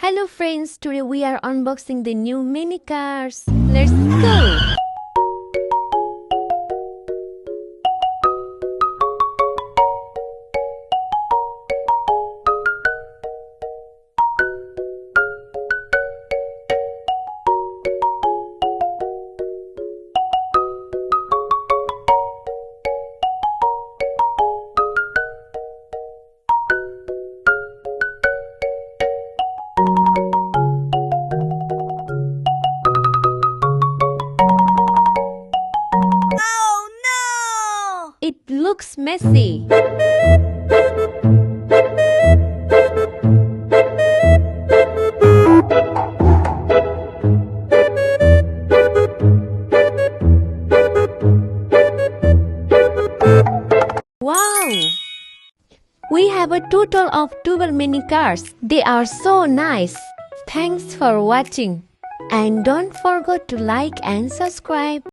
Hello friends, today we are unboxing the new mini cars. Let's go! Oh no! It looks messy. Wow! We have a total of 12 mini cars. They are so nice. Thanks for watching. And don't forget to like and subscribe.